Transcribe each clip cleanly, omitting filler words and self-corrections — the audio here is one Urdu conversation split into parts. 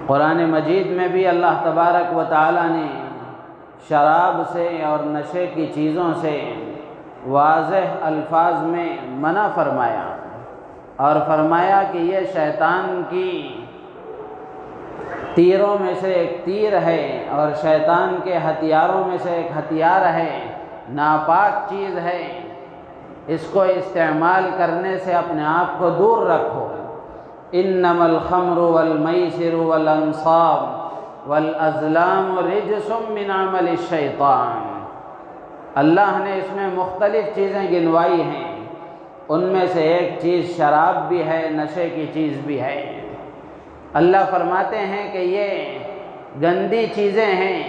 قرآن مجید میں بھی اللہ تبارک و تعالیٰ نے شراب سے اور نشے کی چیزوں سے واضح الفاظ میں منع فرمایا اور فرمایا کہ یہ شیطان کی تیروں میں سے ایک تیر ہے اور شیطان کے ہتھیاروں میں سے ایک ہتھیار ہے، ناپاک چیز ہے، اس کو استعمال کرنے سے اپنے آپ کو دور رکھو۔ انما الخمر والمیسر والانصاب والازلام رجس من عمل الشیطان۔ اللہ نے اس میں مختلف چیزیں گنوائی ہیں، ان میں سے ایک چیز شراب بھی ہے، نشے کی چیز بھی ہے۔ اللہ فرماتے ہیں کہ یہ گندی چیزیں ہیں،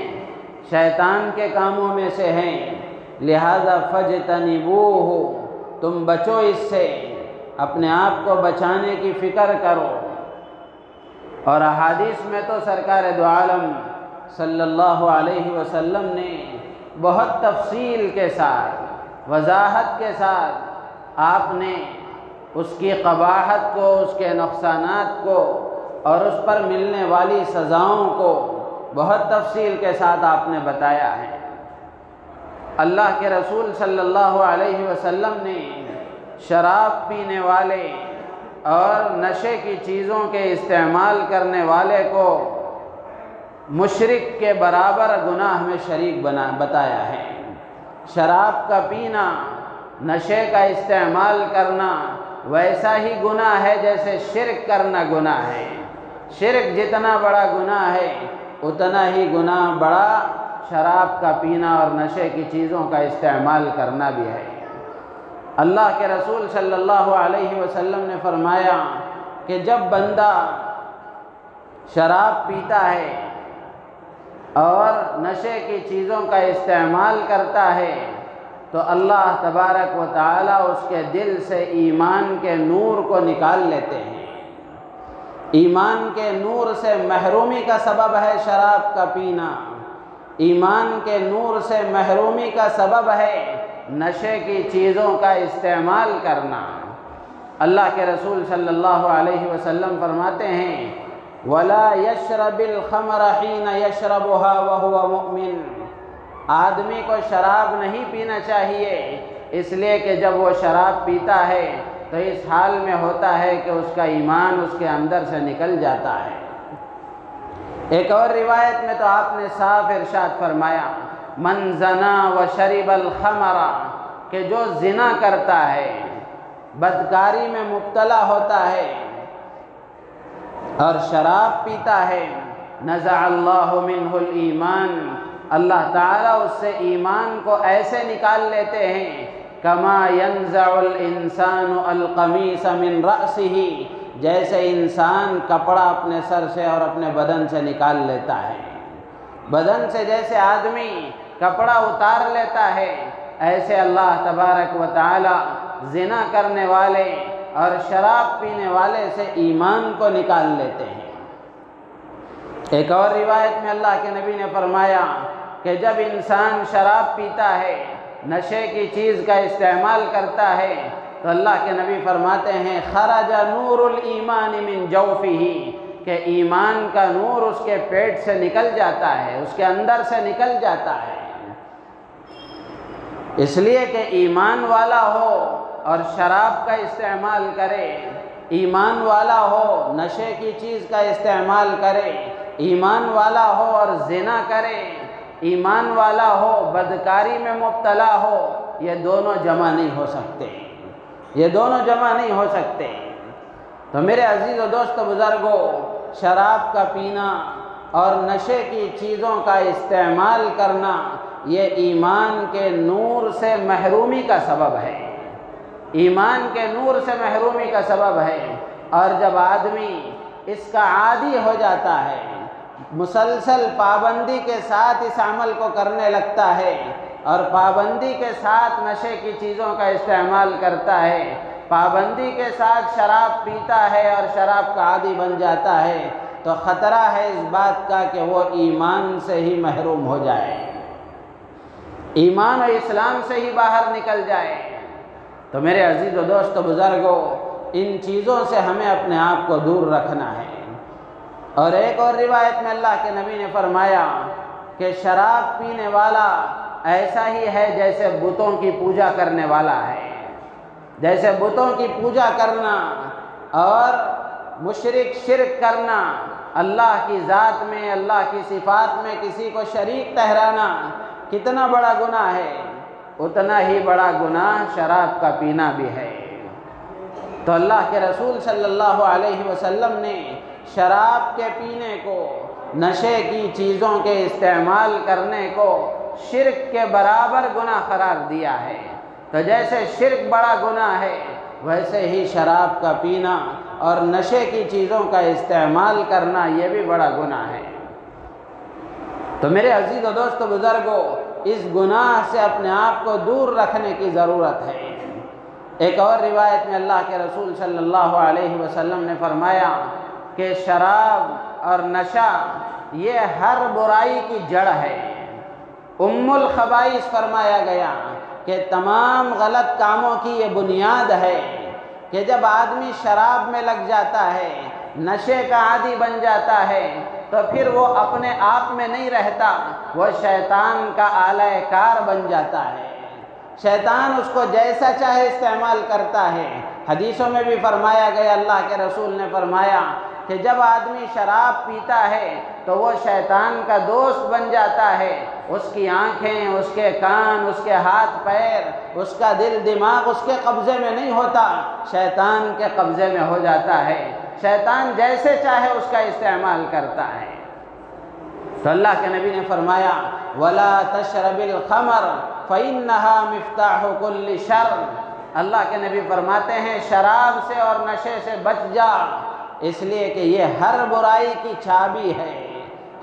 شیطان کے کاموں میں سے ہیں، لہذا فاجتنبوہ، تم بچو اس سے، اپنے آپ کو بچانے کی فکر کرو۔ اور احادیث میں تو سرکار دو عالم صلی اللہ علیہ وسلم نے بہت تفصیل کے ساتھ، وضاحت کے ساتھ آپ نے اس کی قباحت کو، اس کے نقصانات کو اور اس پر ملنے والی سزاؤں کو بہت تفصیل کے ساتھ آپ نے بتایا ہے۔ اللہ کے رسول صلی اللہ علیہ وسلم نے شراب پینے والے اور نشے کی چیزوں کے استعمال کرنے والے کو مشرک کے برابر گناہ میں شریک بتایا ہے۔ شراب کا پینا، نشے کا استعمال کرنا ویسا ہی گناہ ہے جیسے شرک کرنا گناہ ہے۔ شرک جتنا بڑا گناہ ہے اتنا ہی گناہ بڑا شراب کا پینا اور نشے کی چیزوں کا استعمال کرنا بھی ہے۔ اللہ کے رسول صلی اللہ علیہ وسلم نے فرمایا کہ جب بندہ شراب پیتا ہے اور نشے کی چیزوں کا استعمال کرتا ہے تو اللہ تبارک و تعالیٰ اس کے دل سے ایمان کے نور کو نکال لیتے ہیں۔ ایمان کے نور سے محرومی کا سبب ہے شراب کا پینا، ایمان کے نور سے محرومی کا سبب ہے نشے کی چیزوں کا استعمال کرنا۔ اللہ کے رسول صلی اللہ علیہ وسلم فرماتے ہیں وَلَا يَشْرَبِ الْخَمْرَ حِينَ يَشْرَبُهَا وَهُوَ مُؤْمِنٌ، آدمی کو شراب نہیں پینا چاہیے اس لیے کہ جب وہ شراب پیتا ہے تو اس حال میں ہوتا ہے کہ اس کا ایمان اس کے اندر سے نکل جاتا ہے۔ ایک اور روایت میں تو آپ نے صاف ارشاد فرمایا من زنا وشرب الخمر، کہ جو زنا کرتا ہے، بدکاری میں مبتلا ہوتا ہے اور شراب پیتا ہے، نزع اللہ منہ الایمان، اللہ تعالیٰ اس سے ایمان کو ایسے نکال لیتے ہیں کما ینزع الانسان القمیص من رأسہ، جیسے انسان کپڑا اپنے سر سے اور اپنے بدن سے نکال لیتا ہے۔ بدن سے جیسے آدمی کپڑا اتار لیتا ہے، ایسے اللہ تبارک و تعالی زنا کرنے والے اور شراب پینے والے سے ایمان کو نکال لیتے ہیں۔ ایک اور روایت میں اللہ کے نبی نے فرمایا کہ جب انسان شراب پیتا ہے، نشے کی چیز کا استعمال کرتا ہے تو اللہ کے نبی فرماتے ہیں خرج نور الایمان من جوفہ، کہ ایمان کا نور اس کے پیٹ سے نکل جاتا ہے، اس کے اندر سے نکل جاتا ہے۔ اس لیے کہ ایمان والا ہو اور شراب کا استعمال کرے، ایمان والا ہو نشے کی چیز کا استعمال کرے، ایمان والا ہو اور زنا کرے، ایمان والا ہو بدکاری میں مبتلا ہو، یہ دونوں جمع نہیں ہو سکتے، یہ دونوں جمع نہیں ہو سکتے۔ تو میرے عزیز و دوست بزرگوں، شراب کا پینا اور نشے کی چیزوں کا استعمال کرنا یہ ایمان کے نور سے محرومی کا سبب ہے، ایمان کے نور سے محرومی کا سبب ہے۔ اور جب آدمی اس کا عادی ہو جاتا ہے، مسلسل پابندی کے ساتھ اس عمل کو کرنے لگتا ہے اور پابندی کے ساتھ نشے کی چیزوں کا استعمال کرتا ہے، پابندی کے ساتھ شراب پیتا ہے اور شراب کا عادی بن جاتا ہے، تو خطرہ ہے اس بات کا کہ وہ ایمان سے ہی محروم ہو جائے، ایمان و اسلام سے ہی باہر نکل جائے۔ تو میرے عزیز و دوست و بزرگوں، ان چیزوں سے ہمیں اپنے آپ کو دور رکھنا ہے۔ اور ایک اور روایت میں اللہ کے نبی نے فرمایا کہ شراب پینے والا ایسا ہی ہے جیسے بتوں کی پوجا کرنے والا ہے۔ جیسے بتوں کی پوجا کرنا اور مشرک شرک کرنا، اللہ کی ذات میں، اللہ کی صفات میں کسی کو شریک ٹھہرانا کتنا بڑا گناہ ہے، اتنا ہی بڑا گناہ شراب کا پینا بھی ہے۔ تو اللہ کے رسول صلی اللہ علیہ وسلم نے شراب کے پینے کو، نشے کی چیزوں کے استعمال کرنے کو شرک کے برابر گناہ قرار دیا ہے۔ تو جیسے شرک بڑا گناہ ہے، ویسے ہی شراب کا پینا اور نشے کی چیزوں کا استعمال کرنا یہ بھی بڑا گناہ ہے۔ تو میرے عزیز و دوست و بزرگوں، اس گناہ سے اپنے آپ کو دور رکھنے کی ضرورت ہے۔ ایک اور روایت میں اللہ کے رسول صلی اللہ علیہ وسلم نے فرمایا کہ شراب اور نشہ یہ ہر برائی کی جڑ ہے، ام الخبائث فرمایا گیا کہ تمام غلط کاموں کی یہ بنیاد ہے کہ جب آدمی شراب میں لگ جاتا ہے، نشے کا عادی بن جاتا ہے، تو پھر وہ اپنے آپ میں نہیں رہتا، وہ شیطان کا آلہ کار بن جاتا ہے۔ شیطان اس کو جیسا چاہے استعمال کرتا ہے۔ حدیثوں میں بھی فرمایا گیا، اللہ کے رسول نے فرمایا کہ جب آدمی شراب پیتا ہے تو وہ شیطان کا دوست بن جاتا ہے، اس کی آنکھیں، اس کے کان، اس کے ہاتھ پیر، اس کا دل دماغ اس کے قبضے میں نہیں ہوتا، شیطان کے قبضے میں ہو جاتا ہے۔ شیطان جیسے چاہے اس کا استعمال کرتا ہے۔ تو اللہ کے نبی نے فرمایا وَلَا تَشْرَبِ الْخَمْرَ فَإِنَّهَا مِفْتَاحُ كُلِّ شَرٍ۔ اللہ کے نبی فرماتے ہیں شراب سے اور نشے سے بچ جا، اس لیے کہ یہ ہر برائی کی چابی ہے،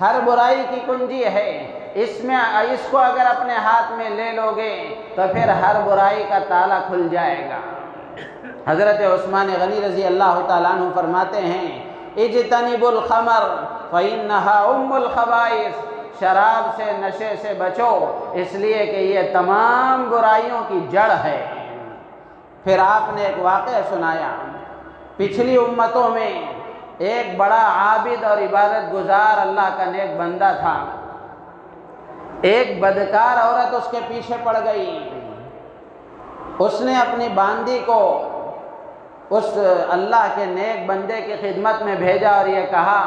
ہر برائی کی کنجی ہے۔ اس کو اگر اپنے ہاتھ میں لے لو گے تو پھر ہر برائی کا تالا کھل جائے گا۔ حضرت عثمان غنی رضی اللہ تعالیٰ عنہ فرماتے ہیں اجتنبوا الخمر فإنها ام الخبائث، شراب سے، نشے سے بچو، اس لیے کہ یہ تمام برائیوں کی جڑ ہے۔ پھر آپ نے ایک واقعہ سنایا، پچھلی امتوں میں ایک بڑا عابد اور عبادت گزار اللہ کا نیک بندہ تھا، ایک بدکار عورت اس کے پیچھے پڑ گئی، اس نے اپنی باندی کو اس اللہ کے نیک بندے کی خدمت میں بھیجا اور یہ کہا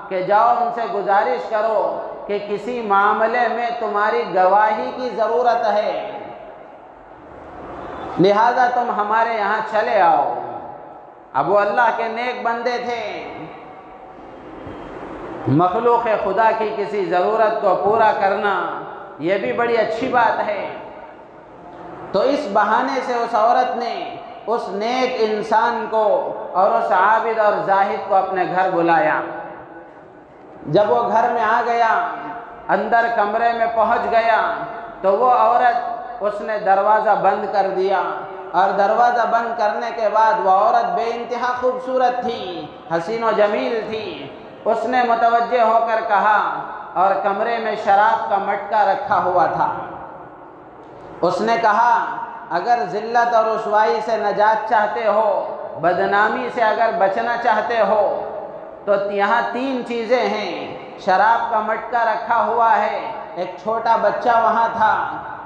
کہ جاؤ ان سے گزارش کرو کہ کسی معاملے میں تمہاری گواہی کی ضرورت ہے، لہذا تم ہمارے یہاں چلے آؤ۔ اب وہ اللہ کے نیک بندے تھے، مخلوق خدا کی کسی ضرورت کو پورا کرنا یہ بھی بڑی اچھی بات ہے۔ تو اس بہانے سے اس عورت نے اس نیک انسان کو اور اس عابد اور زاہد کو اپنے گھر بلایا۔ جب وہ گھر میں آ گیا، اندر کمرے میں پہنچ گیا تو وہ عورت، اس نے دروازہ بند کر دیا، اور دروازہ بند کرنے کے بعد وہ عورت بے انتہا خوبصورت تھی، حسین و جمیل تھی۔ اس نے متوجہ ہو کر کہا، اور کمرے میں شراب کا مٹکا رکھا ہوا تھا، اس نے کہا اگر ذلت اور رسوائی سے نجات چاہتے ہو، بدنامی سے اگر بچنا چاہتے ہو تو یہاں 3 چیزیں ہیں۔ شراب کا مٹکا رکھا ہوا ہے، ایک چھوٹا بچہ وہاں تھا،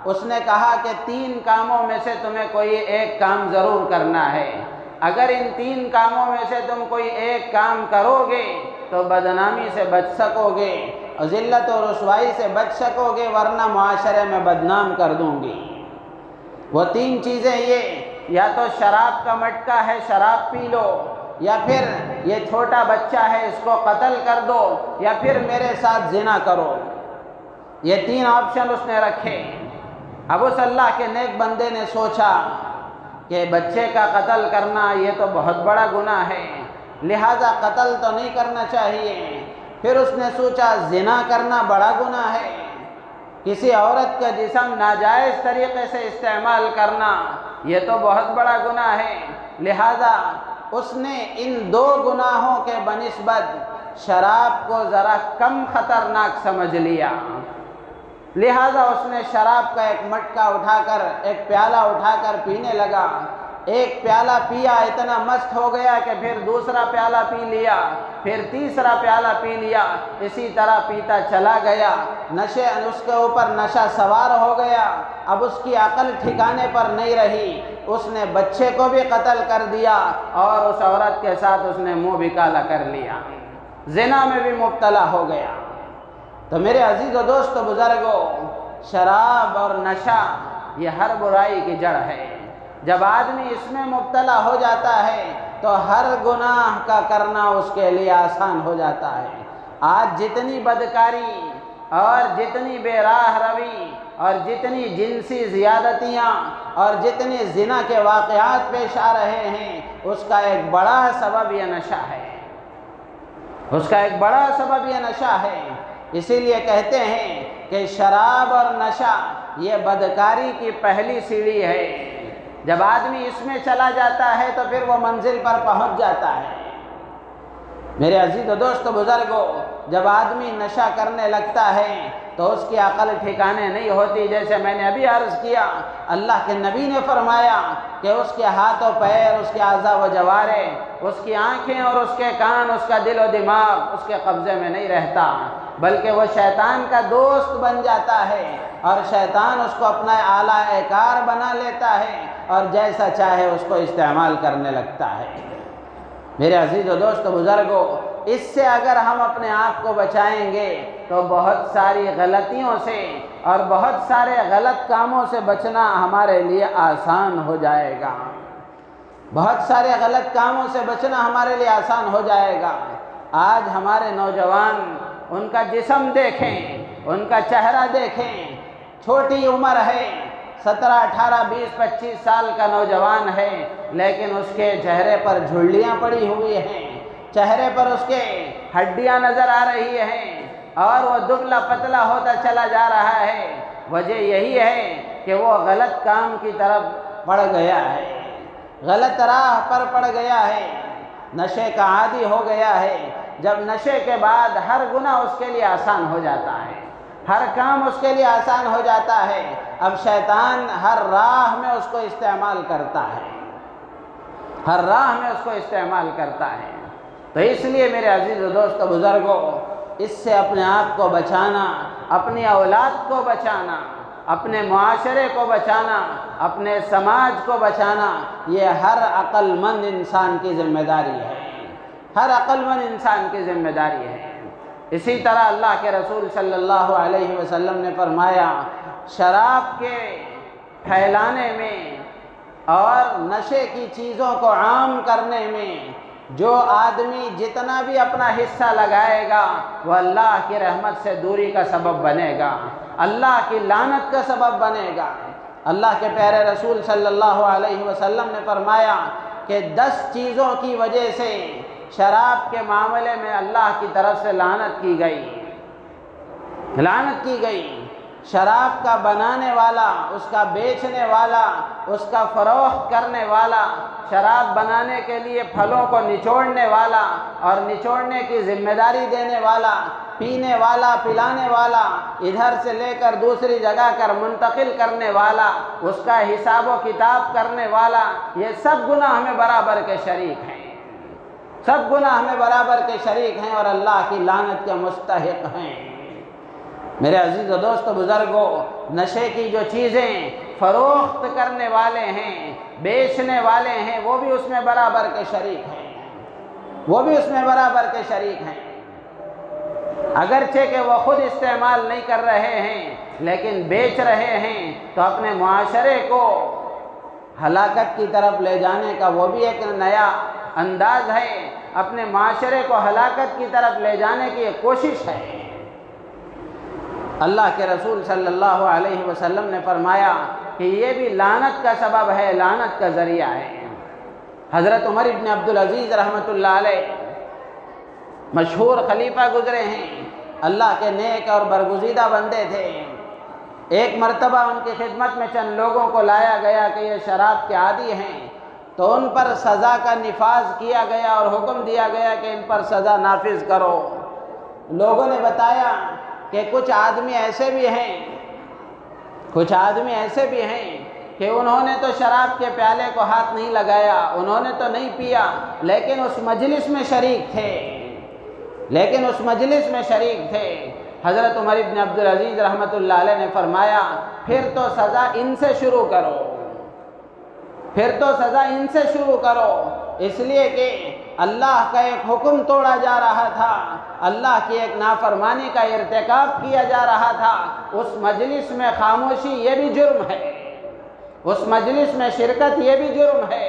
اس نے کہا کہ 3 کاموں میں سے تمہیں کوئی ایک کام ضرور کرنا ہے، اگر ان 3 کاموں میں سے تم کوئی ایک کام کرو گے تو بدنامی سے بچ سکو گے اور ذلت و رسوائی سے بچ سکو گے، ورنہ معاشرے میں بدنام کر دوں گی۔ وہ 3 چیزیں یہ، یا تو شراب کا مٹکا ہے، شراب پی لو، یا پھر یہ چھوٹا بچہ ہے اس کو قتل کر دو، یا پھر میرے ساتھ زنا کرو۔ یہ 3 آپشن اس نے رکھے۔ اب اس اللہ کے نیک بندے نے سوچا کہ بچے کا قتل کرنا یہ تو بہت بڑا گناہ ہے، لہذا قتل تو نہیں کرنا چاہیے۔ پھر اس نے سوچا زنا کرنا بڑا گناہ ہے، کسی عورت کا جسم ناجائز طریقے سے استعمال کرنا یہ تو بہت بڑا گناہ ہے، لہذا اس نے ان 2 گناہوں کے بنسبت شراب کو ذرا کم خطرناک سمجھ لیا، لہذا اس نے شراب کا ایک مٹکا اٹھا کر، ایک پیالہ اٹھا کر پینے لگا۔ ایک پیالہ پیا اتنا مست ہو گیا کہ پھر دوسرا پیالہ پی لیا، پھر تیسرا پیالہ پی لیا، اسی طرح پیتا چلا گیا، اس کے اوپر نشہ سوار ہو گیا، اب اس کی عقل ٹھکانے پر نہیں رہی، اس نے بچے کو بھی قتل کر دیا اور اس عورت کے ساتھ اس نے منہ بھی کالا کر لیا، زنا میں بھی مبتلا ہو گیا۔ تو میرے عزیز و دوست و بزرگوں، شراب اور نشہ یہ ہر برائی کی جڑ ہے۔ جب آدمی اس میں مبتلا ہو جاتا ہے تو ہر گناہ کا کرنا اس کے لیے آسان ہو جاتا ہے۔ آج جتنی بدکاری اور جتنی بے راہ روی اور جتنی جنسی زیادتیاں اور جتنے زنا کے واقعات پیش آ رہے ہیں، اس کا ایک بڑا سبب یہ نشہ ہے، اس کا ایک بڑا سبب یہ نشہ ہے۔ اسی لیے کہتے ہیں کہ شراب اور نشہ یہ بدکاری کی پہلی سیڑھی ہے۔ جب آدمی اس میں چلا جاتا ہے تو پھر وہ منزل پر پہنچ جاتا ہے۔ میرے عزیز و دوست و بزرگوں، جب آدمی نشہ کرنے لگتا ہے تو اس کی عقل ٹھکانے نہیں ہوتی۔ جیسے میں نے ابھی عرض کیا، اللہ کے نبی نے فرمایا کہ اس کے ہاتھ و پیر، اس کے اعضاء و جوارح، اس کی آنکھیں اور اس کے کان، اس کا دل و دماغ اس کے قبضے میں نہیں رہتا، بلکہ وہ شیطان کا دوست بن جاتا ہے اور شیطان اس کو اپنا اعلیٰ کار بنا لیتا ہے اور جیسا چاہے اس کو استعمال کرنے لگتا ہے۔ میرے عزیز و دوست و بزرگوں، اس سے اگر ہم اپنے آپ کو بچائیں گے تو بہت ساری غلطیوں سے اور بہت سارے غلط کاموں سے بچنا ہمارے لیے آسان ہو جائے گا۔ بہت سارے غلط کاموں سے بچنا ہمارے لیے آسان ہو جائے گا۔ آج ہمارے نوجوان، ان کا جسم دیکھیں، ان کا چہرہ دیکھیں، چھوٹی عمر ہے، 17، 18، 20، 25 سال کا نوجوان ہے، لیکن اس کے چہرے پر جھلیاں پڑی ہوئی ہیں، چہرے پر اس کے ہڈیاں نظر آ رہی ہیں اور وہ دبلا پتلا ہوتا چلا جا رہا ہے۔ وجہ یہی ہے کہ وہ غلط کام کی طرف پڑ گیا ہے، غلط راہ پر پڑ گیا ہے، نشے کا عادی ہو گیا ہے۔ جب نشے کے بعد ہر گناہ اس کے لیے آسان ہو جاتا ہے، ہر کام اس کے لیے آسان ہو جاتا ہے، اب شیطان ہر راہ میں اس کو استعمال کرتا ہے، ہر راہ میں اس کو استعمال کرتا ہے۔ تو اس لیے میرے عزیز و دوست و بزرگوں، اس سے اپنے آپ کو بچانا، اپنی اولاد کو بچانا، اپنے معاشرے کو بچانا، اپنے سماج کو بچانا، یہ ہر عقل مند انسان کی ذمہ داری ہے، ہر عقل مند انسان کی ذمہ داری ہے۔ اسی طرح اللہ کے رسول صلی اللہ علیہ وسلم نے فرمایا، شراب کے پھیلانے میں اور نشے کی چیزوں کو عام کرنے میں جو آدمی جتنا بھی اپنا حصہ لگائے گا وہ اللہ کی رحمت سے دوری کا سبب بنے گا، اللہ کی لعنت کا سبب بنے گا۔ اللہ کے پیارے رسول صلی اللہ علیہ وسلم نے فرمایا کہ 10 چیزوں کی وجہ سے شراب کے معاملے میں اللہ کی طرف سے لعنت کی گئی، لعنت کی گئی۔ شراب کا بنانے والا، اس کا بیچنے والا، اس کا فروخت کرنے والا، شراب بنانے کے لیے پھلوں کو نچوڑنے والا اور نچوڑنے کی ذمہ داری دینے والا، پینے والا، پلانے والا، ادھر سے لے کر دوسری جگہ کر منتقل کرنے والا، اس کا حساب و کتاب کرنے والا، یہ سب گناہ ہمیں برابر کے شریک ہیں، سب گناہ ہمیں برابر کے شریک ہیں اور اللہ کی لعنت کے مستحق ہیں۔ میرے عزیز و دوست و بزرگوں، نشے کی جو چیزیں فروخت کرنے والے ہیں، بیچنے والے ہیں، وہ بھی اس میں برابر کے شریک ہیں، وہ بھی اس میں برابر کے شریک ہیں۔ اگرچہ کہ وہ خود استعمال نہیں کر رہے ہیں لیکن بیچ رہے ہیں، تو اپنے معاشرے کو ہلاکت کی طرف لے جانے کا وہ بھی ایک نیا انداز ہے، اپنے معاشرے کو ہلاکت کی طرف لے جانے کی ایک کوشش ہے۔ اللہ کے رسول صلی اللہ علیہ وسلم نے فرمایا کہ یہ بھی لعنت کا سبب ہے، لعنت کا ذریعہ ہے۔ حضرت عمر ابن عبدالعزیز رحمۃ اللہ علیہ مشہور خلیفہ گزرے ہیں، اللہ کے نیک اور برگزیدہ بندے تھے۔ ایک مرتبہ ان کی خدمت میں چند لوگوں کو لایا گیا کہ یہ شراب کے عادی ہیں، تو ان پر سزا کا نفاذ کیا گیا اور حکم دیا گیا کہ ان پر سزا نافذ کرو۔ لوگوں نے بتایا کہ کچھ آدمی ایسے بھی ہیں کہ انہوں نے تو شراب کے پیالے کو ہاتھ نہیں لگایا، انہوں نے تو نہیں پیا، لیکن اس مجلس میں شریک تھے، حضرت عمر بن عبدالعزیز رحمۃ اللہ علیہ نے فرمایا پھر تو سزا ان سے شروع کرو، اس لیے کہ اللہ کا ایک حکم توڑا جا رہا تھا، اللہ کی ایک نافرمانی کا ارتکاب کیا جا رہا تھا۔ اس مجلس میں خاموشی یہ بھی جرم ہے، اس مجلس میں شرکت یہ بھی جرم ہے،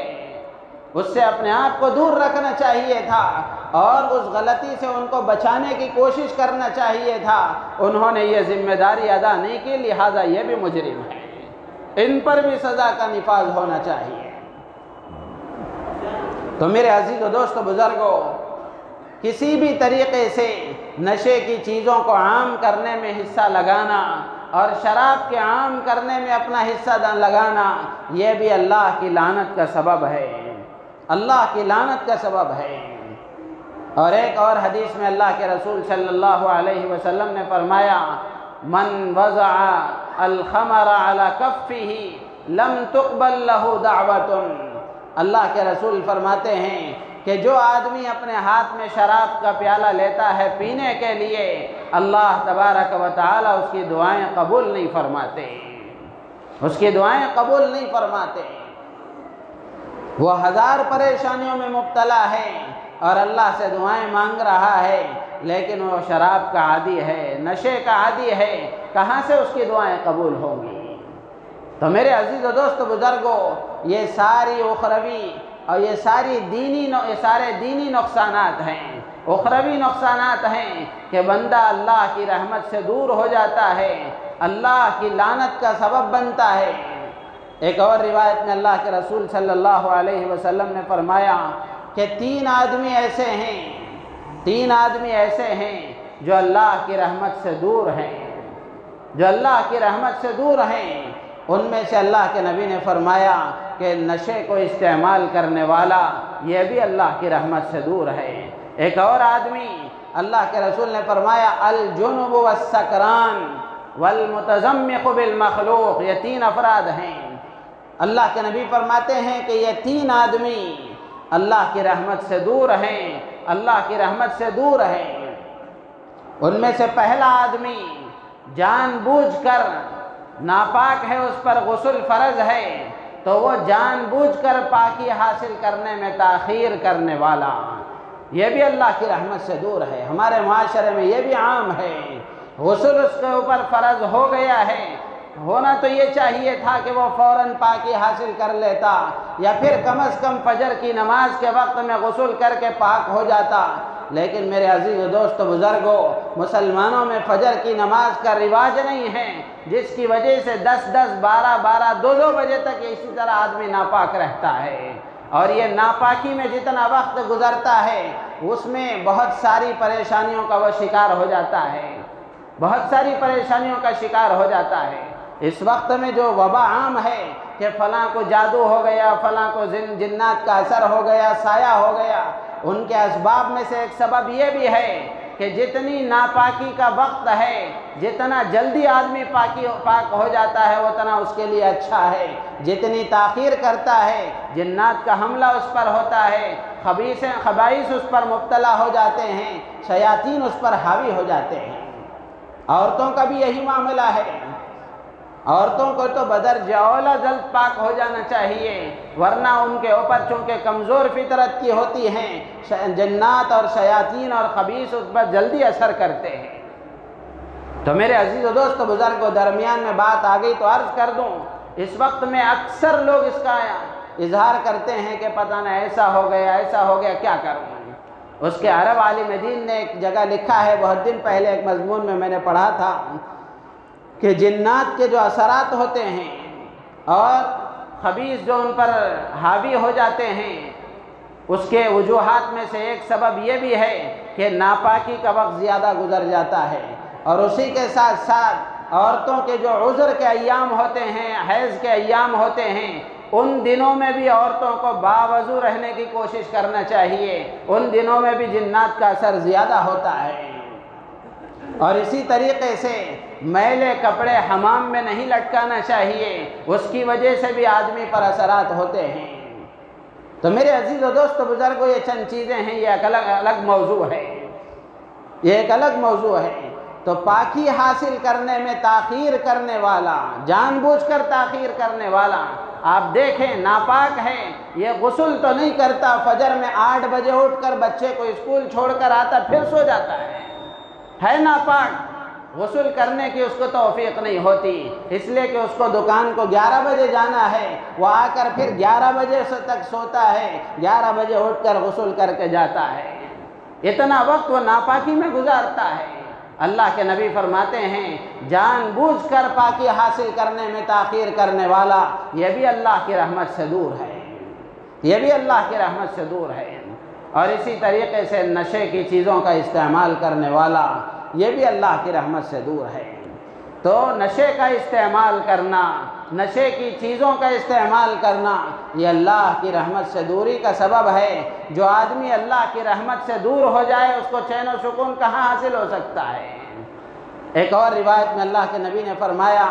اس سے اپنے آپ کو دور رکھنا چاہیے تھا اور اس غلطی سے ان کو بچانے کی کوشش کرنا چاہیے تھا۔ انہوں نے یہ ذمہ داری ادا نہیں کی، لہذا یہ بھی مجرم ہے، ان پر بھی سزا کا نفاذ ہونا چاہیے۔ تو میرے عزیز و دوست و بزرگوں، کسی بھی طریقے سے نشے کی چیزوں کو عام کرنے میں حصہ لگانا اور شراب کے عام کرنے میں اپنا حصہ لگانا، یہ بھی اللہ کی لعنت کا سبب ہے، اللہ کی لعنت کا سبب ہے۔ اور ایک اور حدیث میں اللہ کے رسول صلی اللہ علیہ وسلم نے فرمایا من وضع الخمر على كفه لم تقبل له دعوة۔ اللہ کے رسول فرماتے ہیں کہ جو آدمی اپنے ہاتھ میں شراب کا پیالہ لیتا ہے پینے کے لیے، اللہ تبارک و تعالی اس کی دعائیں قبول نہیں فرماتے، اس کی دعائیں قبول نہیں فرماتے۔ وہ ہزار پریشانیوں میں مبتلا ہے اور اللہ سے دعائیں مانگ رہا ہے، لیکن وہ شراب کا عادی ہے، نشے کا عادی ہے، کہاں سے اس کی دعائیں قبول ہوں گی؟ تو میرے عزیز و دوست بزرگوں، یہ ساری اخروی اور یہ سارے دینی نقصانات ہیں، اخروی نقصانات ہیں کہ بندہ اللہ کی رحمت سے دور ہو جاتا ہے، اللہ کی لعنت کا سبب بنتا ہے۔ ایک اور روایت میں اللہ کے رسول صلی اللہ علیہ وسلم نے فرمایا کہ تین آدمی ایسے ہیں جو اللہ کی رحمت سے دور ہیں، ان میں سے اللہ کے نبی نے فرمایا کہ نشے کو استعمال کرنے والا یہ بھی اللہ کی رحمت سے دور ہے۔ ایک اور آدمی اللہ کے رسول نے فرمایا الجنب والسکران والمتزمق بالمخلوق، یہ تین افراد ہیں۔ اللہ کے نبی فرماتے ہیں کہ یہ تین آدمی اللہ کی رحمت سے دور ہیں، ان میں سے پہلا آدمی جان بوجھ کر ناپاک ہے، اس پر غسل فرض ہے تو وہ جان بوجھ کر پاکی حاصل کرنے میں تاخیر کرنے والا، یہ بھی اللہ کی رحمت سے دور ہے۔ ہمارے معاشرے میں یہ بھی عام ہے، غسل اس کے اوپر فرض ہو گیا ہے، ہونا تو یہ چاہیے تھا کہ وہ فوراً پاکی حاصل کر لیتا، یا پھر کم از کم فجر کی نماز کے وقت میں غسل کر کے پاک ہو جاتا، لیکن میرے عزیز و دوست و بزرگوں، مسلمانوں میں فجر کی نماز کا رواج نہیں ہے، جس کی وجہ سے 10 12 2 بجے تک اسی طرح آدمی ناپاک رہتا ہے، اور یہ ناپاکی میں جتنا وقت گزرتا ہے اس میں بہت ساری پریشانیوں کا وہ شکار ہو جاتا ہے، اس وقت میں جو وبا عام ہے کہ فلاں کو جادو ہو گیا، فلاں کو جنات کا اثر ہو گیا، سایہ ہو گیا، ان کے اسباب میں سے ایک سبب یہ بھی ہے کہ جتنی ناپاکی کا وقت ہے، جتنا جلدی آدمی پاک ہو جاتا ہے اتنا اس کے لیے اچھا ہے، جتنی تاخیر کرتا ہے جنات کا حملہ اس پر ہوتا ہے، خبائث اس پر مبتلا ہو جاتے ہیں، شیاطین اس پر حاوی ہو جاتے ہیں۔ عورتوں کا بھی یہی معاملہ ہے، عورتوں کو تو بدرجہ اولا جلد پاک ہو جانا چاہیے، ورنہ ان کے اوپر چونکہ کمزور فطرت کی ہوتی ہیں، جنات اور شیاطین اور خبیث اس پر جلدی اثر کرتے ہیں۔ تو میرے عزیز و دوست بزرگوں، درمیان میں بات آ گئی تو عرض کر دوں، اس وقت میں اکثر لوگ اس کا اظہار کرتے ہیں کہ پتہ نہ ایسا ہو گیا کیا کروں۔ اس کے عرب عالم دین نے ایک جگہ لکھا ہے، بہت دن پہلے ایک مضمون میں نے پڑھا تھا کہ جنات کے جو اثرات ہوتے ہیں اور خبیث جو ان پر حاوی ہو جاتے ہیں، اس کے وجوہات میں سے ایک سبب یہ بھی ہے کہ ناپاکی کا وقت زیادہ گزر جاتا ہے، اور اسی کے ساتھ ساتھ عورتوں کے جو عذر کے ایام ہوتے ہیں، حیض کے ایام ہوتے ہیں، ان دنوں میں بھی عورتوں کو باوضو رہنے کی کوشش کرنا چاہیے، ان دنوں میں بھی جنات کا اثر زیادہ ہوتا ہے۔ اور اسی طریقے سے میلے کپڑے حمام میں نہیں لٹکانا چاہیے، اس کی وجہ سے بھی آدمی پر اثرات ہوتے ہیں۔ تو میرے عزیز و دوست بزرگوں، یہ چند چیزیں ہیں، یہ ایک الگ موضوع ہے، یہ ایک الگ موضوع ہے۔ تو پاکی حاصل کرنے میں تاخیر کرنے والا، جان بوجھ کر تاخیر کرنے والا، آپ دیکھیں ناپاک ہے، یہ غسل تو نہیں کرتا، فجر میں 8 بجے اٹھ کر بچے کو اسکول چھوڑ کر آتا پھر سو جاتا ہے ناپاک، غسل کرنے کی اس کو توفیق نہیں ہوتی، اس لیے کہ اس کو دکان کو 11 بجے جانا ہے، وہ آ کر پھر 11 بجے تک سوتا ہے، 11 بجے اٹھ کر غسل کر کے جاتا ہے، اتنا وقت وہ ناپاکی میں گزارتا ہے۔ اللہ کے نبی فرماتے ہیں جان بوجھ کر پاکی حاصل کرنے میں تاخیر کرنے والا یہ بھی اللہ کی رحمت سے دور ہے، یہ بھی اللہ کی رحمت سے دور ہے۔ اور اسی طریقے سے نشے کی چیزوں کا استعمال کرنے والا یہ بھی اللہ کی رحمت سے دور ہے۔ تو نشے کا استعمال کرنا، نشے کی چیزوں کا استعمال کرنا، یہ اللہ کی رحمت سے دوری کا سبب ہے۔ جو آدمی اللہ کی رحمت سے دور ہو جائے اس کو چین و سکون کہاں حاصل ہو سکتا ہے؟ ایک اور روایت میں اللہ کے نبی نے فرمایا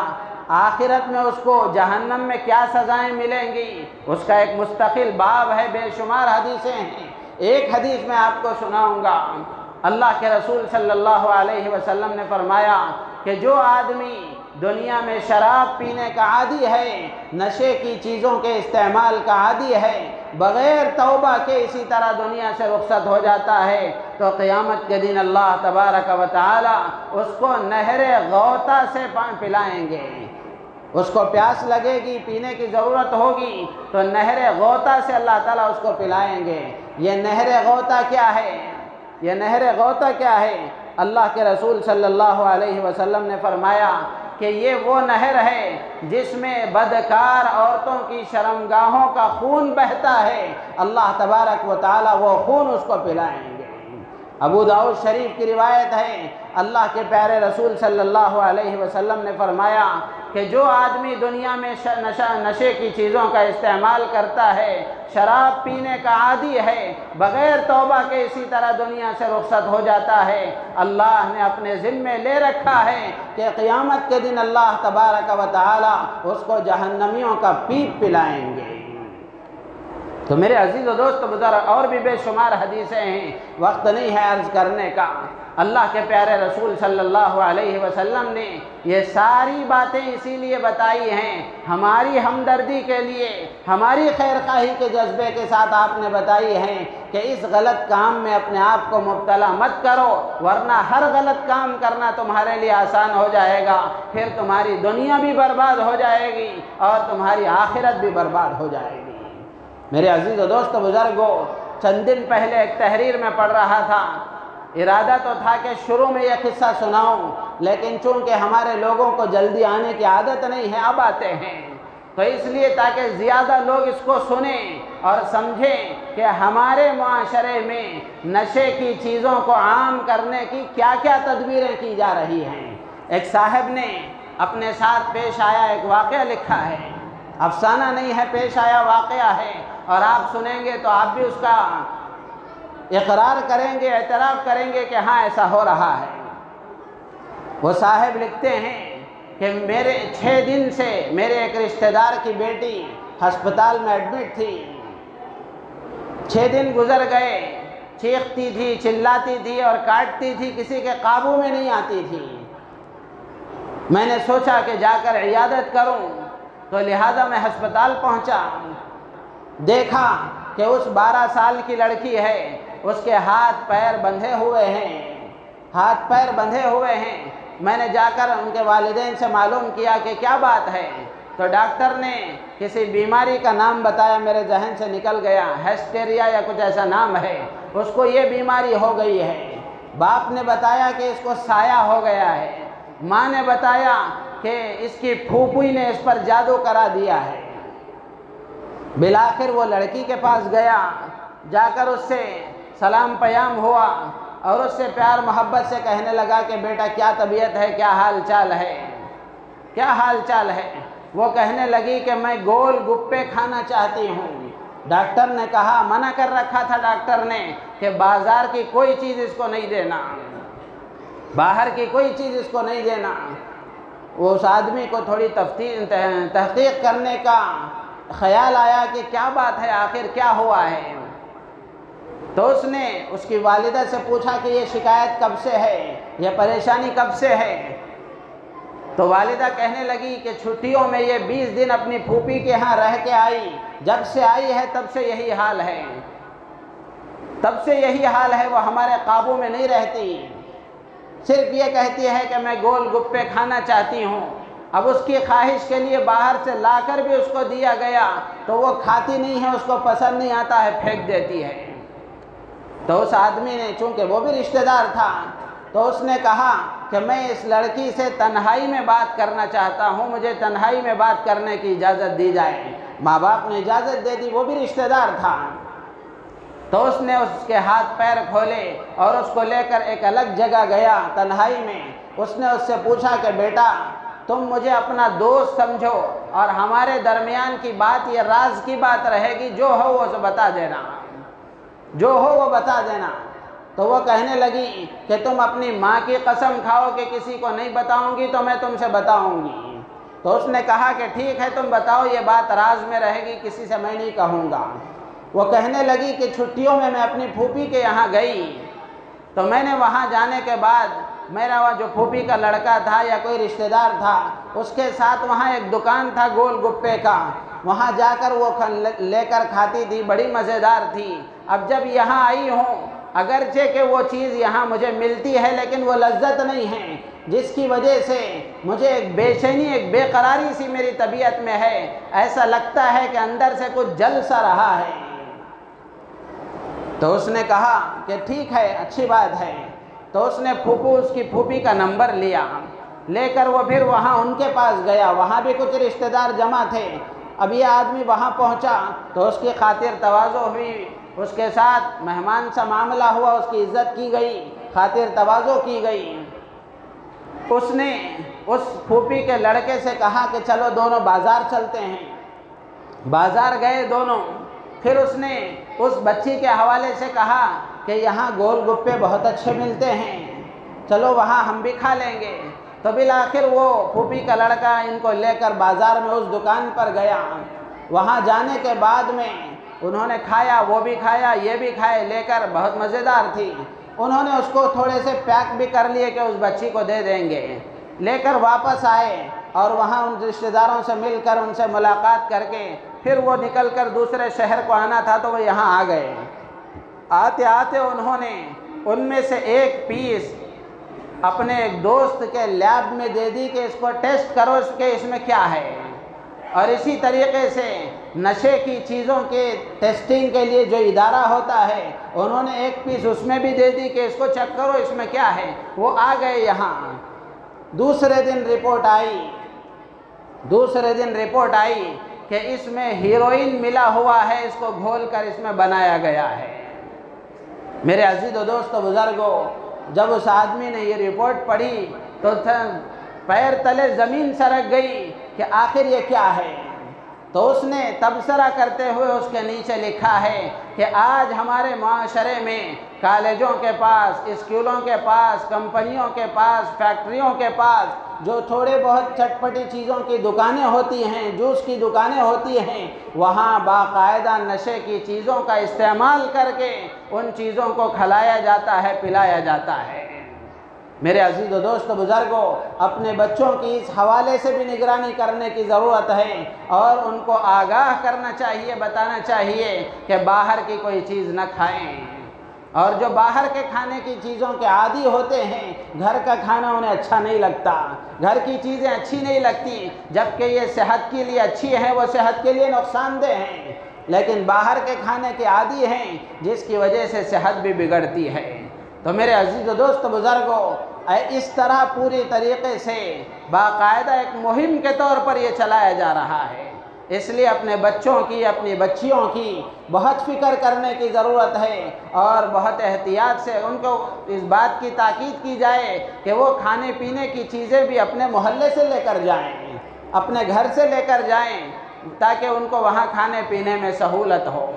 آخرت میں اس کو جہنم میں کیا سزائیں ملیں گی، اس کا ایک مستقل باب ہے، بے شمار حدیثیں ہیں۔ ایک حدیث میں آپ کو سناؤں گا، اللہ کے رسول صلی اللہ علیہ وسلم نے فرمایا کہ جو آدمی دنیا میں شراب پینے کا عادی ہے، نشے کی چیزوں کے استعمال کا عادی ہے، بغیر توبہ کے اسی طرح دنیا سے رخصت ہو جاتا ہے، تو قیامت کے دن اللہ تبارک و تعالی اس کو نہر غوطہ سے پلائیں گے۔ اس کو پیاس لگے گی، پینے کی ضرورت ہوگی تو نہر غوطہ سے اللہ تعالیٰ اس کو پلائیں گے۔ یہ نہر غوطہ کیا ہے؟ یہ نہر غوطہ کیا ہے؟ اللہ کے رسول صلی اللہ علیہ وسلم نے فرمایا کہ یہ وہ نہر ہے جس میں بدکار عورتوں کی شرمگاہوں کا خون بہتا ہے، اللہ تبارک و تعالیٰ وہ خون اس کو پلائیں گے۔ ابو داؤد شریف کی روایت ہے، اللہ کے پیارے رسول صلی اللہ علیہ وسلم نے فرمایا کہ جو آدمی دنیا میں نشے کی چیزوں کا استعمال کرتا ہے، شراب پینے کا عادی ہے، بغیر توبہ کے اسی طرح دنیا سے رخصت ہو جاتا ہے، اللہ نے اپنے ذمے لے رکھا ہے کہ قیامت کے دن اللہ تبارک و تعالی اس کو جہنمیوں کا پیپ پلائیں گے۔ تو میرے عزیز و دوست بزرگ اور بھی بے شمار حدیثیں ہیں، وقت نہیں ہے عرض کرنے کا۔ اللہ کے پیارے رسول صلی اللہ علیہ وسلم نے یہ ساری باتیں اسی لیے بتائی ہیں، ہماری ہمدردی کے لیے، ہماری خیر خواہی کے جذبے کے ساتھ آپ نے بتائی ہیں کہ اس غلط کام میں اپنے آپ کو مبتلا مت کرو، ورنہ ہر غلط کام کرنا تمہارے لیے آسان ہو جائے گا، پھر تمہاری دنیا بھی برباد ہو جائے گی اور تمہاری آخرت بھی برباد ہو جائے گی۔ میرے عزیز و دوست بزرگوں، چند دن پہلے ایک تحریر میں پڑھ رہا تھا، ارادہ تو تھا کہ شروع میں یہ قصہ سناؤں، لیکن چونکہ ہمارے لوگوں کو جلدی آنے کی عادت نہیں ہے، اب آتے ہیں، تو اس لیے تاکہ زیادہ لوگ اس کو سنیں اور سمجھیں کہ ہمارے معاشرے میں نشے کی چیزوں کو عام کرنے کی کیا کیا تدبیریں کی جا رہی ہیں۔ ایک صاحب نے اپنے ساتھ پیش آیا ایک واقعہ لکھا ہے، افسانہ نہیں ہے، پیش آیا واقعہ ہے، اور آپ سنیں گے تو آپ بھی اس کا اقرار کریں گے، اعتراف کریں گے کہ ہاں ایسا ہو رہا ہے۔ وہ صاحب لکھتے ہیں کہ میرے 6 دن سے میرے ایک رشتہ دار کی بیٹی ہسپتال میں ایڈمٹ تھی، 6 دن گزر گئے، چیختی تھی، چلاتی تھی اور کاٹتی تھی، کسی کے قابو میں نہیں آتی تھی۔ میں نے سوچا کہ جا کر عیادت کروں، تو لہذا میں ہسپتال پہنچا، دیکھا کہ اس 12 سال کی لڑکی ہے، اس کے ہاتھ پیر بندھے ہوئے ہیں، ہاتھ پیر بندھے ہوئے ہیں۔ میں نے جا کر ان کے والدین سے معلوم کیا کہ کیا بات ہے، تو ڈاکٹر نے کسی بیماری کا نام بتایا، میرے ذہن سے نکل گیا، ہسٹیریا یا کچھ ایسا نام ہے، اس کو یہ بیماری ہو گئی ہے۔ باپ نے بتایا کہ اس کو سایہ ہو گیا ہے، ماں نے بتایا کہ اس کی پھوپھی نے اس پر جادو کرا دیا ہے۔ بالآخر وہ لڑکی کے پاس گیا، جا کر اس سے سلام پیام ہوا اور اس سے پیار محبت سے کہنے لگا کہ بیٹا کیا طبیعت ہے، کیا حال چال ہے، کیا حال چال ہے۔ وہ کہنے لگی کہ میں گول گپے کھانا چاہتی ہوں۔ ڈاکٹر نے کہا، منع کر رکھا تھا ڈاکٹر نے کہ بازار کی کوئی چیز اس کو نہیں دینا۔ باہر کی کوئی چیز اس کو نہیں دینا۔ اس آدمی کو تھوڑی تحقیق کرنے کا خیال آیا کہ کیا بات ہے، آخر کیا ہوا ہے۔ تو اس نے اس کی والدہ سے پوچھا کہ یہ شکایت کب سے ہے، یہ پریشانی کب سے ہے؟ تو والدہ کہنے لگی کہ چھٹیوں میں یہ 20 دن اپنی پھوپھی کے ہاں رہ کے آئی، جب سے آئی ہے تب سے یہی حال ہے، تب سے یہی حال ہے، وہ ہمارے قابو میں نہیں رہتی، صرف یہ کہتی ہے کہ میں گول گپے کھانا چاہتی ہوں۔ اب اس کی خواہش کے لیے باہر سے لا کر بھی اس کو دیا گیا تو وہ کھاتی نہیں ہے، اس کو پسند نہیں آتا ہے، پھینک دیتی ہے۔ تو اس آدمی نے، چونکہ وہ بھی رشتہ دار تھا، تو اس نے کہا کہ میں اس لڑکی سے تنہائی میں بات کرنا چاہتا ہوں، مجھے تنہائی میں بات کرنے کی اجازت دی جائے۔ ماں باپ نے اجازت دے دی، وہ بھی رشتہ دار تھا۔ تو اس نے اس کے ہاتھ پیر کھولے اور اس کو لے کر ایک الگ جگہ گیا تنہائی میں۔ اس نے اس سے پوچھا کہ بیٹا تم مجھے اپنا دوست سمجھو اور ہمارے درمیان کی بات یہ راز کی بات رہے گی، جو ہو وہ بتا دینا، جو ہو وہ بتا دینا۔ تو وہ کہنے لگی کہ تم اپنی ماں کی قسم کھاؤ کہ کسی کو نہیں بتاؤں گی تو میں تم سے بتاؤں گی۔ تو اس نے کہا کہ ٹھیک ہے تم بتاؤ، یہ بات راز میں رہے گی، کسی سے میں نہیں کہوں گا۔ وہ کہنے لگی کہ چھٹیوں میں اپنی پھوپھی کے یہاں گئی تو میں نے وہاں جانے کے بعد میرا وہ جو پھوپھی کا لڑکا تھا یا کوئی رشتہ دار تھا، اس کے ساتھ وہاں ایک دکان تھا گول گپے کا، وہاں جا کر وہ لے کر کھاتی تھی، بڑی مزیدار تھی۔ اب جب یہاں آئی ہوں، اگرچہ کہ وہ چیز یہاں مجھے ملتی ہے لیکن وہ لذت نہیں ہے، جس کی وجہ سے مجھے ایک بے چینی، ایک بے قراری سی میری طبیعت میں ہے، ایسا لگتا ہے کہ اندر سے کچھ جل سا رہا ہے۔ تو اس نے کہا کہ ٹھیک ہے، اچھی بات ہے۔ تو اس نے اس کی پھوپھی کا نمبر لیا، لے کر وہ پھر وہاں ان کے پاس گیا، وہاں بھی کچھ رشتہ دار جمع تھے۔ اب یہ آدمی وہاں پہنچا تو اس کی خاطر تواضع ہوئی، اس کے ساتھ مہمان سا معاملہ ہوا، اس کی عزت کی گئی، خاطر تواضع کی گئی۔ اس نے اس پھوپھی کے لڑکے سے کہا کہ چلو دونوں بازار چلتے ہیں۔ بازار گئے دونوں۔ پھر اس نے اس بچی کے حوالے سے کہا کہ یہاں گول گپے بہت اچھے ملتے ہیں، چلو وہاں ہم بھی کھا لیں گے۔ تو بالآخر وہ پھوپھی کا لڑکا ان کو لے کر بازار میں اس دکان پر گیا۔ وہاں جانے کے بعد میں انہوں نے کھایا، وہ بھی کھایا، یہ بھی کھائے، لے کر بہت مزیدار تھی۔ انہوں نے اس کو تھوڑے سے پیک بھی کر لیے کہ اس بچی کو دے دیں گے۔ لے کر واپس آئے اور وہاں ان رشتہ داروں سے مل کر ان سے ملاقات کر کے پھر وہ نکل کر دوسرے شہر کو آنا تھا تو وہ یہاں آ گئے۔ آتے آتے انہوں نے ان میں سے ایک پیس اپنے ایک دوست کے لیب میں دے دی کہ اس کو ٹیسٹ کرو اس میں کیا ہے۔ اور اسی طریقے سے نشے کی چیزوں کے ٹیسٹنگ کے لیے جو ادارہ ہوتا ہے، انہوں نے ایک پیس اس میں بھی دے دی کہ اس کو چیک کرو اس میں کیا ہے۔ وہ آ گئے یہاں۔ دوسرے دن رپورٹ آئی کہ اس میں ہیروئن ملا ہوا ہے، اس کو گھول کر اس میں بنایا گیا ہے۔ میرے عزیز و دوست و بزرگوں، جب اس آدمی نے یہ رپورٹ پڑھی تو پیر تلے زمین سرک گئی کہ آخر یہ کیا ہے۔ تو اس نے تبصرہ کرتے ہوئے اس کے نیچے لکھا ہے کہ آج ہمارے معاشرے میں کالجوں کے پاس، اسکولوں کے پاس، کمپنیوں کے پاس، فیکٹریوں کے پاس جو تھوڑے بہت چٹپٹی چیزوں کی دکانیں ہوتی ہیں، جوس کی دکانیں ہوتی ہیں، وہاں باقاعدہ نشے کی چیزوں کا استعمال کر کے ان چیزوں کو کھلایا جاتا ہے، پلایا جاتا ہے۔ میرے عزیز و دوست و بزرگوں، اپنے بچوں کی اس حوالے سے بھی نگرانی کرنے کی ضرورت ہے اور ان کو آگاہ کرنا چاہیے، بتانا چاہیے کہ باہر کی کوئی چیز نہ کھائیں۔ اور جو باہر کے کھانے کی چیزوں کے عادی ہوتے ہیں، گھر کا کھانا انہیں اچھا نہیں لگتا، گھر کی چیزیں اچھی نہیں لگتی، جبکہ یہ صحت کے لیے اچھی ہیں، وہ صحت کے لیے نقصان دہ ہیں، لیکن باہر کے کھانے کے عادی ہیں جس کی وجہ سے صحت بھی بگڑتی ہے۔ تو میرے عزیز و دوست بزرگوں، اس طرح پوری طریقے سے باقاعدہ ایک مہم کے طور پر یہ چلایا جا رہا ہے۔ اس لیے اپنے بچوں کی، اپنی بچیوں کی بہت فکر کرنے کی ضرورت ہے اور بہت احتیاط سے ان کو اس بات کی تاکید کی جائے کہ وہ کھانے پینے کی چیزیں بھی اپنے محلے سے لے کر جائیں، اپنے گھر سے لے کر جائیں، تاکہ ان کو وہاں کھانے پینے میں سہولت ہو۔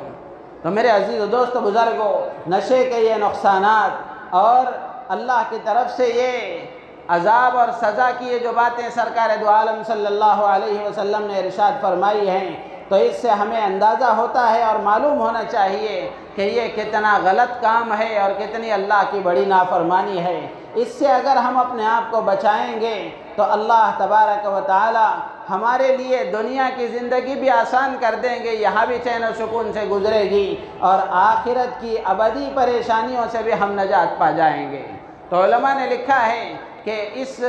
تو میرے عزیز و دوست بزرگوں، نشے کے یہ نقصانات اور اللہ کی طرف سے یہ عذاب اور سزا کی یہ جو باتیں سرکار دو عالم صلی اللہ علیہ وسلم نے ارشاد فرمائی ہیں، تو اس سے ہمیں اندازہ ہوتا ہے اور معلوم ہونا چاہیے کہ یہ کتنا غلط کام ہے اور کتنی اللہ کی بڑی نافرمانی ہے۔ اس سے اگر ہم اپنے آپ کو بچائیں گے تو اللہ تبارک و تعالی ہمارے لیے دنیا کی زندگی بھی آسان کر دیں گے، یہاں بھی چین و سکون سے گزرے گی، اور آخرت کی ابدی پریشانیوں سے بھی ہم نجات پا جائیں گے۔ تو علماء نے لکھا ہے کہ اس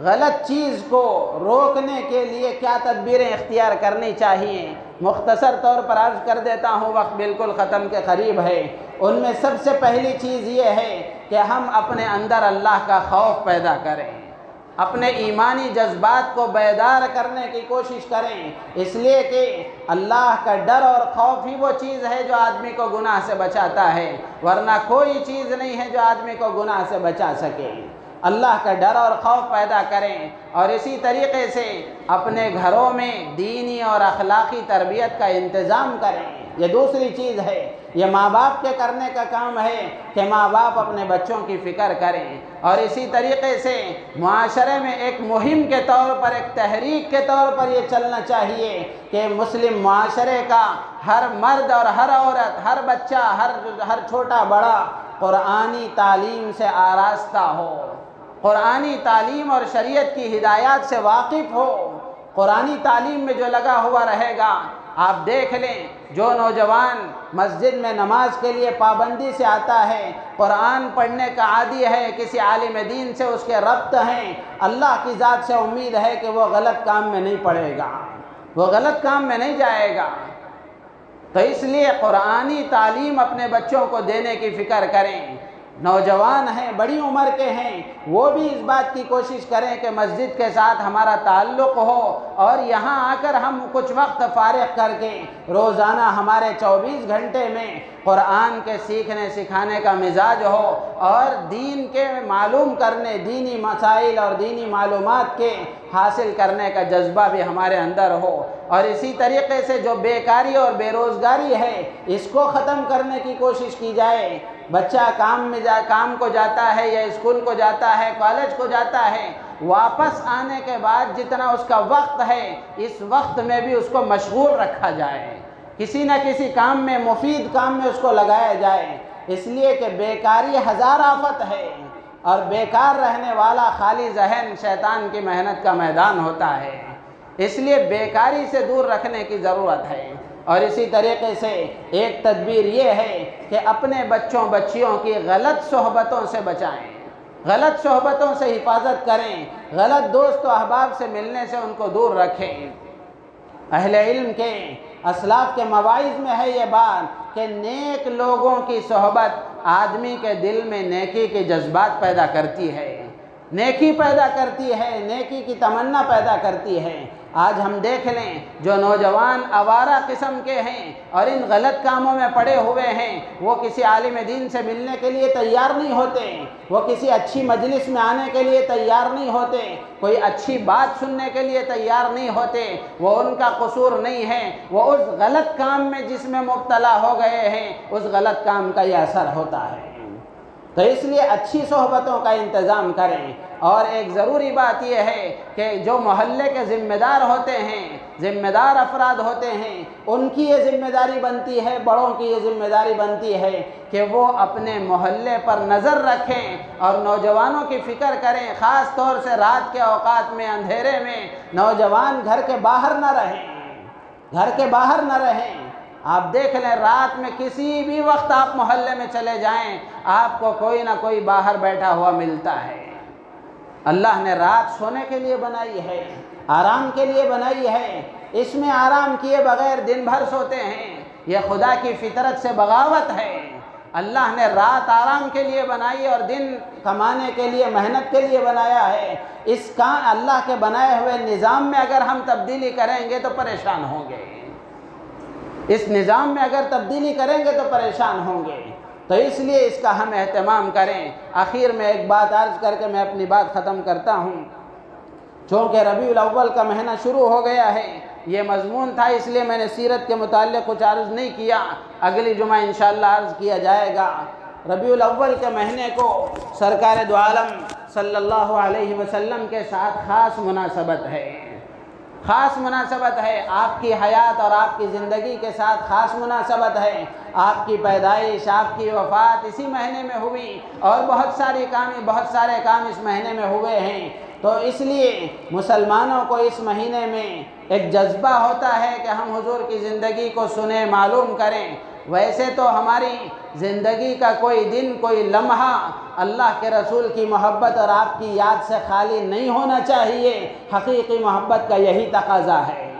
غلط چیز کو روکنے کے لیے کیا تدبیریں اختیار کرنی چاہیے، مختصر طور پر عرض کر دیتا ہوں، وقت بالکل ختم کے قریب ہے۔ ان میں سب سے پہلی چیز یہ ہے کہ ہم اپنے اندر اللہ کا خوف پیدا کریں، اپنے ایمانی جذبات کو بیدار کرنے کی کوشش کریں، اس لیے کہ اللہ کا ڈر اور خوف ہی وہ چیز ہے جو آدمی کو گناہ سے بچاتا ہے، ورنہ کوئی چیز نہیں ہے جو آدمی کو گناہ سے بچا سکے۔ اللہ کا ڈر اور خوف پیدا کریں، اور اسی طریقے سے اپنے گھروں میں دینی اور اخلاقی تربیت کا انتظام کریں۔ یہ دوسری چیز ہے، یہ ماں باپ کے کرنے کا کام ہے کہ ماں باپ اپنے بچوں کی فکر کریں، اور اسی طریقے سے معاشرے میں ایک مہم کے طور پر، ایک تحریک کے طور پر یہ چلنا چاہیے کہ مسلم معاشرے کا ہر مرد اور ہر عورت، ہر بچہ، ہر چھوٹا بڑا قرآنی تعلیم سے آراستہ ہو، قرآنی تعلیم اور شریعت کی ہدایات سے واقف ہو، قرآنی تعلیم میں جو لگا ہوا رہے گا۔ آپ دیکھ لیں، جو نوجوان مسجد میں نماز کے لیے پابندی سے آتا ہے، قرآن پڑھنے کا عادی ہے، کسی عالم دین سے اس کے ربط ہیں، اللہ کی ذات سے امید ہے کہ وہ غلط کام میں نہیں پڑے گا، وہ غلط کام میں نہیں جائے گا۔ تو اس لیے قرآنی تعلیم اپنے بچوں کو دینے کی فکر کریں۔ نوجوان ہیں، بڑی عمر کے ہیں، وہ بھی اس بات کی کوشش کریں کہ مسجد کے ساتھ ہمارا تعلق ہو، اور یہاں آ کر ہم کچھ وقت فارغ کر کے روزانہ ہمارے 24 گھنٹے میں قرآن کے سیکھنے سکھانے کا مزاج ہو، اور دین کے معلوم کرنے، دینی مسائل اور دینی معلومات کے حاصل کرنے کا جذبہ بھی ہمارے اندر ہو۔ اور اسی طریقے سے جو بیکاری اور بے روزگاری ہے، اس کو ختم کرنے کی کوشش کی جائے۔ بچہ کام کو جاتا ہے، یا اسکول کو جاتا ہے، کالج کو جاتا ہے، واپس آنے کے بعد جتنا اس کا وقت ہے، اس وقت میں بھی اس کو مشغول رکھا جائے، کسی نہ کسی کام میں، مفید کام میں اس کو لگایا جائے، اس لیے کہ بیکاری ہزار آفت ہے، اور بیکار رہنے والا خالی ذہن شیطان کی محنت کا میدان ہوتا ہے، اس لیے بیکاری سے دور رکھنے کی ضرورت ہے۔ اور اسی طریقے سے ایک تدبیر یہ ہے کہ اپنے بچوں بچیوں کی غلط صحبتوں سے بچائیں، غلط صحبتوں سے حفاظت کریں، غلط دوست و احباب سے ملنے سے ان کو دور رکھیں۔ اہل علم کے، اسلاف کے مواعظ میں ہے یہ بات کہ نیک لوگوں کی صحبت آدمی کے دل میں نیکی کے جذبات پیدا کرتی ہے، نیکی پیدا کرتی ہے، نیکی کی تمنا پیدا کرتی ہے۔ آج ہم دیکھ لیں، جو نوجوان آوارہ قسم کے ہیں اور ان غلط کاموں میں پڑے ہوئے ہیں، وہ کسی عالم دین سے ملنے کے لیے تیار نہیں ہوتے، وہ کسی اچھی مجلس میں آنے کے لیے تیار نہیں ہوتے، کوئی اچھی بات سننے کے لیے تیار نہیں ہوتے۔ وہ ان کا قصور نہیں ہے، وہ اس غلط کام میں جس میں مبتلا ہو گئے ہیں، اس غلط کام کا یہ اثر ہوتا ہے۔ تو اس لیے اچھی صحبتوں کا انتظام کریں۔ اور ایک ضروری بات یہ ہے کہ جو محلے کے ذمہ دار ہوتے ہیں، ذمہ دار افراد ہوتے ہیں، ان کی یہ ذمہ داری بنتی ہے، بڑوں کی یہ ذمہ داری بنتی ہے کہ وہ اپنے محلے پر نظر رکھیں اور نوجوانوں کی فکر کریں، خاص طور سے رات کے اوقات میں، اندھیرے میں نوجوان گھر کے باہر نہ رہیں، گھر کے باہر نہ رہیں۔ آپ دیکھ لیں، رات میں کسی بھی وقت آپ محلے میں چلے جائیں، آپ کو کوئی نہ کوئی باہر بیٹھا ہوا ملتا ہے۔ اللہ نے رات سونے کے لیے بنائی ہے، آرام کے لیے بنائی ہے، اس میں آرام کیے بغیر دن بھر سوتے ہیں، یہ خدا کی فطرت سے بغاوت ہے۔ اللہ نے رات آرام کے لیے بنائی اور دن کمانے کے لیے، محنت کے لیے بنایا ہے۔ اس کا اللہ کے بنائے ہوئے نظام میں اگر ہم تبدیلی کریں گے تو پریشان ہوں گے، اس نظام میں اگر تبدیلی کریں گے تو پریشان ہوں گے۔ تو اس لیے اس کا ہم اہتمام کریں۔ آخر میں ایک بات عرض کر کے میں اپنی بات ختم کرتا ہوں۔ چونکہ ربیع الاول کا مہینہ شروع ہو گیا ہے، یہ مضمون تھا، اس لیے میں نے سیرت کے متعلق کچھ عرض نہیں کیا، اگلی جمعہ انشاءاللہ عرض کیا جائے گا۔ ربیع الاول کے مہینے کو سرکار دو عالم صلی اللہ علیہ وسلم کے ساتھ خاص مناسبت ہے، خاص مناسبت ہے، آپ کی حیات اور آپ کی زندگی کے ساتھ خاص مناسبت ہے۔ آپ کی پیدائش، آپ کی وفات اسی مہینے میں ہوئی اور بہت سارے کام اس مہینے میں ہوئے ہیں۔ تو اس لیے مسلمانوں کو اس مہینے میں ایک جذبہ ہوتا ہے کہ ہم حضور کی زندگی کو سنیں، معلوم کریں۔ ویسے تو ہماری زندگی کا کوئی دن، کوئی لمحہ اللہ کے رسول کی محبت اور آپ کی یاد سے خالی نہیں ہونا چاہیے۔ حقیقی محبت کا یہی تقاضا ہے،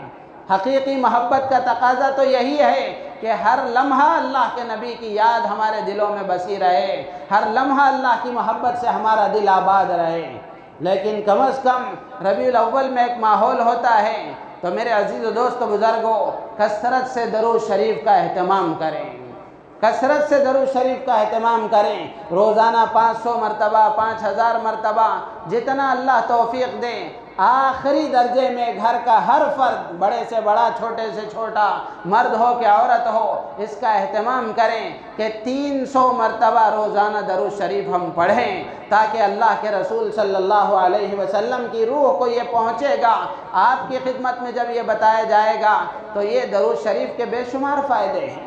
حقیقی محبت کا تقاضا تو یہی ہے کہ ہر لمحہ اللہ کے نبی کی یاد ہمارے دلوں میں بسی رہے، ہر لمحہ اللہ کی محبت سے ہمارا دل آباد رہے۔ لیکن کم از کم ربیع الاول میں ایک ماحول ہوتا ہے، تو میرے عزیز و دوست بزرگوں، کثرت سے درود شریف کا اہتمام کریں، کثرت سے درود شریف کا اہتمام کریں۔ روزانہ 500 مرتبہ، 5000 مرتبہ، جتنا اللہ توفیق دے۔ آخری درجے میں گھر کا ہر فرد، بڑے سے بڑا، چھوٹے سے چھوٹا، مرد ہو کہ عورت ہو، اس کا اہتمام کریں کہ 300 مرتبہ روزانہ درود شریف ہم پڑھیں، تاکہ اللہ کے رسول صلی اللہ علیہ وسلم کی روح کو یہ پہنچے گا۔ آپ کی خدمت میں جب یہ بتایا جائے گا تو یہ درود شریف کے بے شمار فائدے ہیں۔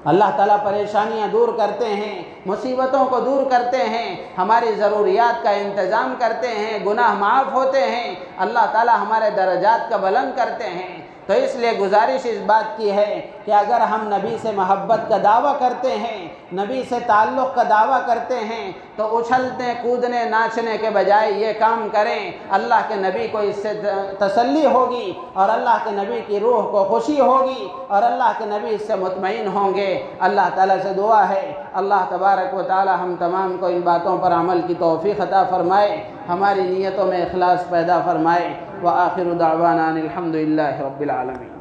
اللہ تعالیٰ پریشانیاں دور کرتے ہیں، مصیبتوں کو دور کرتے ہیں، ہماری ضروریات کا انتظام کرتے ہیں، گناہ معاف ہوتے ہیں، اللہ تعالیٰ ہمارے درجات کا بلند کرتے ہیں۔ تو اس لیے گزارش اس بات کی ہے کہ اگر ہم نبی سے محبت کا دعویٰ کرتے ہیں، نبی سے تعلق کا دعویٰ کرتے ہیں، تو اچھلنے کودنے ناچنے کے بجائے یہ کام کریں۔ اللہ کے نبی کو اس سے تسلی ہوگی اور اللہ کے نبی کی روح کو خوشی ہوگی اور اللہ کے نبی اس سے مطمئن ہوں گے۔ اللہ تعالیٰ سے دعا ہے اللہ تبارک و تعالیٰ ہم تمام کو ان باتوں پر عمل کی توفیق عطا فرمائے، ہماری نیتوں میں اخلاص پیدا فرمائے۔ وآخر دعوانا ان الحمد للہ رب العالمین۔